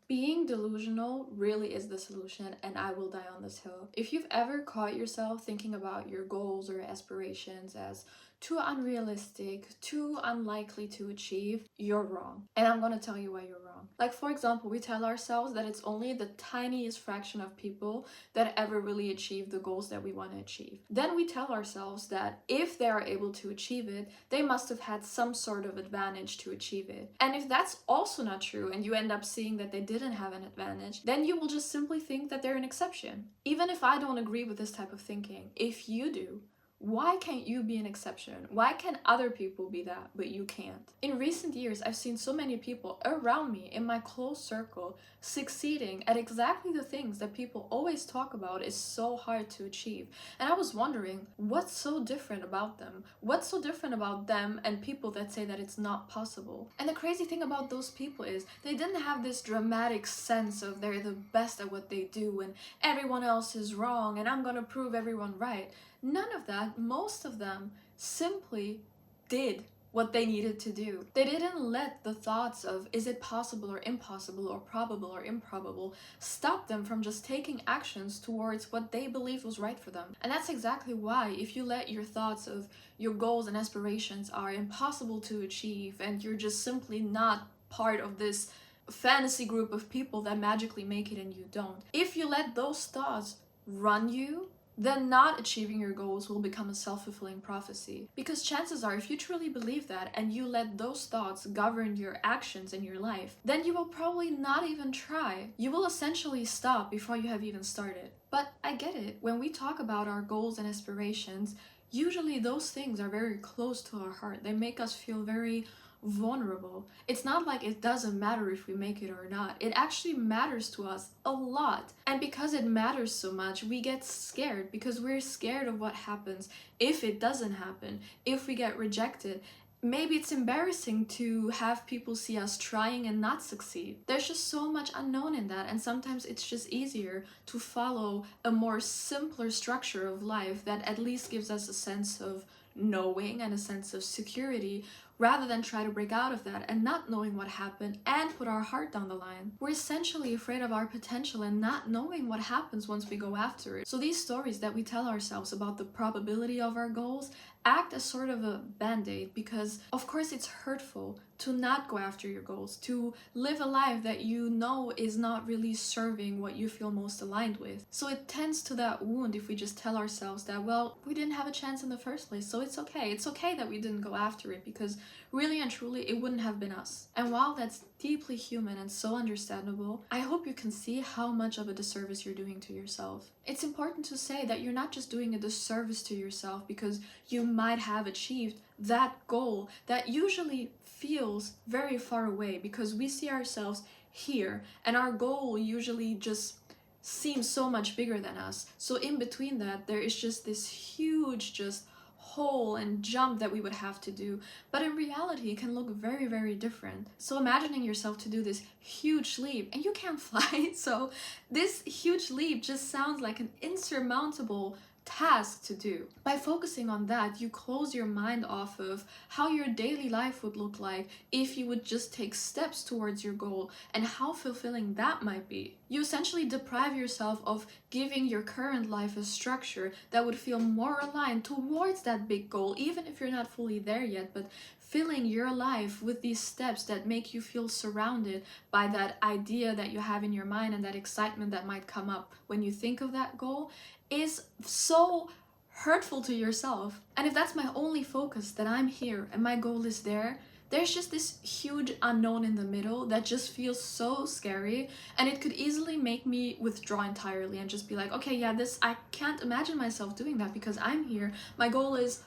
Being delusional really is the solution, and I will die on this hill. If you've ever caught yourself thinking about your goals or aspirations as too unrealistic, too unlikely to achieve, you're wrong. And I'm gonna tell you why you're wrong. Like, for example, we tell ourselves that it's only the tiniest fraction of people that ever really achieve the goals that we want to achieve. Then we tell ourselves that if they are able to achieve it, they must have had some sort of advantage to achieve it. And if that's also not true, and you end up seeing that they didn't have an advantage, then you will just simply think that they're an exception. Even if I don't agree with this type of thinking, if you do, why can't you be an exception? Why can other people be that, but you can't? In recent years, I've seen so many people around me in my close circle succeeding at exactly the things that people always talk about is so hard to achieve. And I was wondering, what's so different about them? What's so different about them and people that say that it's not possible? And the crazy thing about those people is they didn't have this dramatic sense of they're the best at what they do and everyone else is wrong and I'm gonna prove everyone right. None of that. Most of them simply did what they needed to do. They didn't let the thoughts of is it possible or impossible or probable or improbable stop them from just taking actions towards what they believed was right for them. And that's exactly why if you let your thoughts of your goals and aspirations are impossible to achieve and you're just simply not part of this fantasy group of people that magically make it and you don't, if you let those thoughts run you, then not achieving your goals will become a self-fulfilling prophecy. Because chances are, if you truly believe that and you let those thoughts govern your actions in your life, then you will probably not even try. You will essentially stop before you have even started. But I get it. When we talk about our goals and aspirations, usually those things are very close to our heart. They make us feel very vulnerable. It's not like it doesn't matter if we make it or not. It actually matters to us a lot. And because it matters so much, we get scared because we're scared of what happens if it doesn't happen, if we get rejected. Maybe it's embarrassing to have people see us trying and not succeed. There's just so much unknown in that, and sometimes it's just easier to follow a more simpler structure of life that at least gives us a sense of knowing and a sense of security, rather than try to break out of that and not knowing what happened and put our heart down the line. We're essentially afraid of our potential and not knowing what happens once we go after it. So these stories that we tell ourselves about the probability of our goals act as sort of a band-aid, because of course it's hurtful to not go after your goals, to live a life that you know is not really serving what you feel most aligned with. So it tends to that wound if we just tell ourselves that, well, we didn't have a chance in the first place, so it's okay. It's okay that we didn't go after it, because really and truly it wouldn't have been us. And while that's deeply human and so understandable, I hope you can see how much of a disservice you're doing to yourself. It's important to say that you're not just doing a disservice to yourself because you might have achieved that goal that usually feels very far away, because we see ourselves here and our goal usually just seems so much bigger than us. So in between that, there is just this huge just hole and jump that we would have to do, but in reality it can look very, very different. So imagining yourself to do this huge leap, and you can't fly, so this huge leap just sounds like an insurmountable task to do. By focusing on that, you close your mind off of how your daily life would look like if you would just take steps towards your goal and how fulfilling that might be. You essentially deprive yourself of giving your current life a structure that would feel more aligned towards that big goal, even if you're not fully there yet, but filling your life with these steps that make you feel surrounded by that idea that you have in your mind and that excitement that might come up when you think of that goal is so hurtful to yourself. And if that's my only focus, that I'm here and my goal is there, there's just this huge unknown in the middle that just feels so scary, and it could easily make me withdraw entirely and just be like, okay, yeah, I can't imagine myself doing that because I'm here. My goal is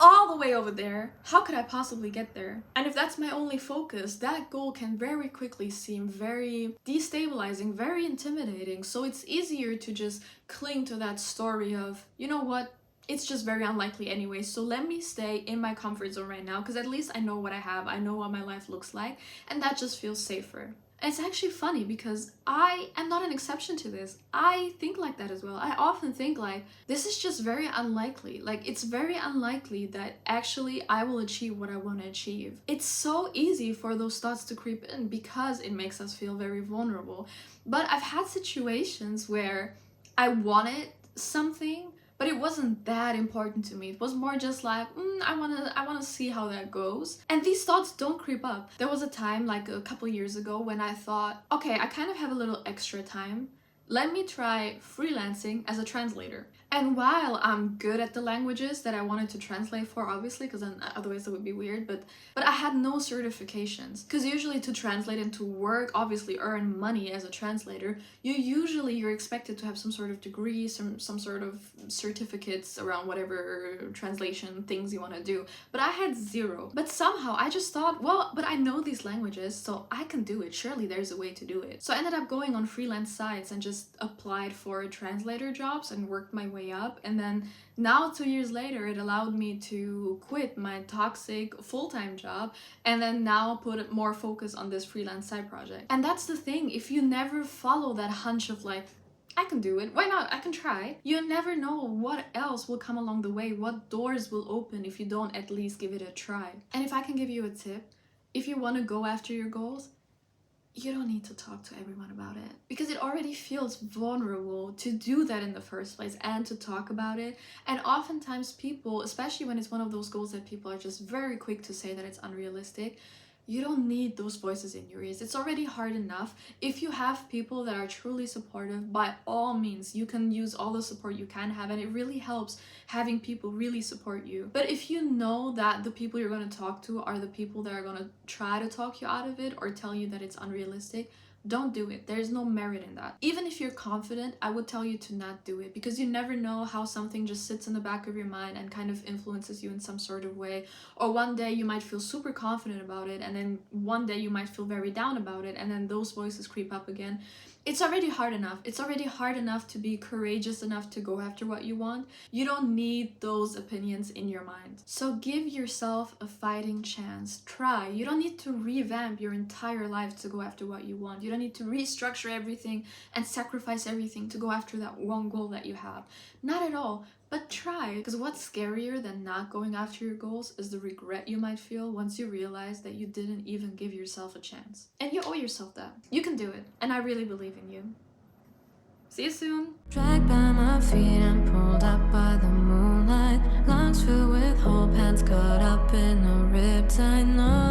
all the way over there. How could I possibly get there? And if that's my only focus, that goal can very quickly seem very destabilizing, very intimidating. So it's easier to just cling to that story of, you know what, it's just very unlikely anyway, so let me stay in my comfort zone right now because at least I know what I have, I know what my life looks like, and that just feels safer. And it's actually funny because I am not an exception to this. I think like that as well. I often think like, this is just very unlikely. Like, it's very unlikely that actually I will achieve what I want to achieve. It's so easy for those thoughts to creep in because it makes us feel very vulnerable. But I've had situations where I wanted something, but it wasn't that important to me. It was more just like, I wanna see how that goes. And these thoughts don't creep up. There was a time like a couple years ago when I thought, okay, I kind of have a little extra time. Let me try freelancing as a translator. And while I'm good at the languages that I wanted to translate for, obviously, because then otherwise it would be weird, but I had no certifications. Because usually to translate and to work, obviously earn money as a translator, you're expected to have some sort of degree, some sort of certificates around whatever translation things you want to do. But I had zero. But somehow I just thought, well, but I know these languages, so I can do it. Surely there's a way to do it. So I ended up going on freelance sites and just applied for translator jobs and worked my way up. And then now 2 years later, it allowed me to quit my toxic full-time job and then now put more focus on this freelance side project. And that's the thing, if you never follow that hunch of like, I can do it, why not, I can try, you never know what else will come along the way, what doors will open if you don't at least give it a try. And if I can give you a tip, if you want to go after your goals, you don't need to talk to everyone about it because it already feels vulnerable to do that in the first place and to talk about it. And oftentimes people, especially when it's one of those goals that people are just very quick to say that it's unrealistic, you don't need those voices in your ears. It's already hard enough. If you have people that are truly supportive, by all means, you can use all the support you can have, and it really helps having people really support you. But if you know that the people you're going to talk to are the people that are going to try to talk you out of it or tell you that it's unrealistic, don't do it. There's no merit in that. Even if you're confident, I would tell you to not do it because you never know how something just sits in the back of your mind and kind of influences you in some sort of way. Or one day you might feel super confident about it and then one day you might feel very down about it and then those voices creep up again. It's already hard enough. It's already hard enough to be courageous enough to go after what you want. You don't need those opinions in your mind. So give yourself a fighting chance. Try. You don't need to revamp your entire life to go after what you want. You don't need to restructure everything and sacrifice everything to go after that one goal that you have. Not at all. But try, because what's scarier than not going after your goals is the regret you might feel once you realize that you didn't even give yourself a chance. And you owe yourself that. You can do it, and I really believe in you. See you soon! Dragged by my feet and pulled up by the moonlight, lungs filled with whole pants caught up in a riptide. No